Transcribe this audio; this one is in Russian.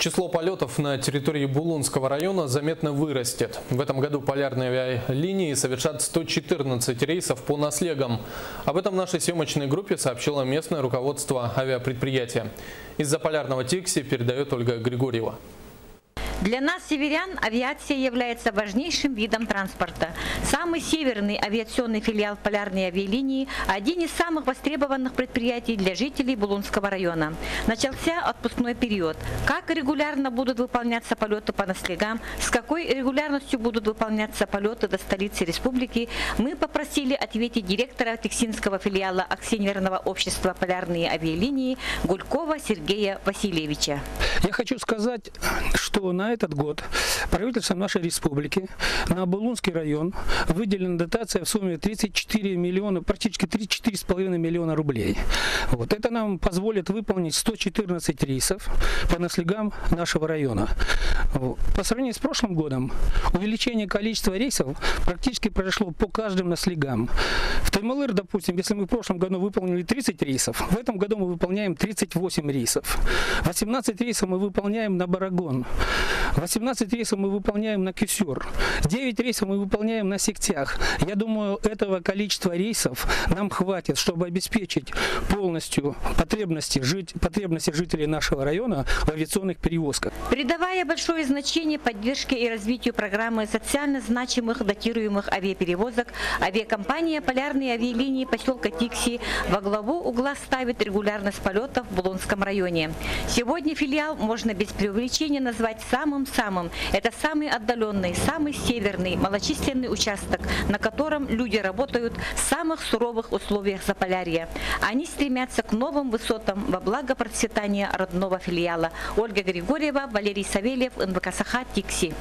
Число полетов на территории Булунского района заметно вырастет. В этом году полярные авиалинии совершат 114 рейсов по наслегам. Об этом нашей съемочной группе сообщило местное руководство авиапредприятия. Из-за полярного Тикси передает Ольга Григорьева. Для нас, северян, авиация является важнейшим видом транспорта. Самый северный авиационный филиал полярной авиалинии – один из самых востребованных предприятий для жителей Булунского района. Начался отпускной период. Как регулярно будут выполняться полеты по наслегам, с какой регулярностью будут выполняться полеты до столицы республики, мы попросили ответить директора Тиксинского филиала Акционерного общества полярные авиалинии Гулькова Сергея Васильевича. Я хочу сказать, что на этот год правительством нашей республики на Булунский район выделена дотация в сумме 34 миллиона, практически 34,5 миллиона рублей. Вот. Это нам позволит выполнить 114 рейсов по наслегам нашего района. По сравнению с прошлым годом увеличение количества рейсов практически произошло по каждым наслегам. В Таймылыр, допустим, если мы в прошлом году выполнили 30 рейсов, в этом году мы выполняем 38 рейсов. 18 рейсов мы выполняем на Барагон. 18 рейсов мы выполняем на Кюсюр. 9 рейсов мы выполняем на Сектях. Я думаю, этого количества рейсов нам хватит, чтобы обеспечить полностью потребности жителей нашего района в авиационных перевозках. Придавая большое значение поддержке и развитию программы социально значимых датируемых авиаперевозок, авиакомпания «Полярные авиалинии» поселка Тикси во главу угла ставит регулярность полетов в Булунском районе. Сегодня филиал можно без преувеличения назвать самым-самым. Это самый отдаленный, самый северный, малочисленный участок, на котором люди работают в самых суровых условиях Заполярья. Они стремятся к новым высотам во благо процветания родного филиала. Ольга Григорьева, Валерий Савельев, НВК Саха, Тикси.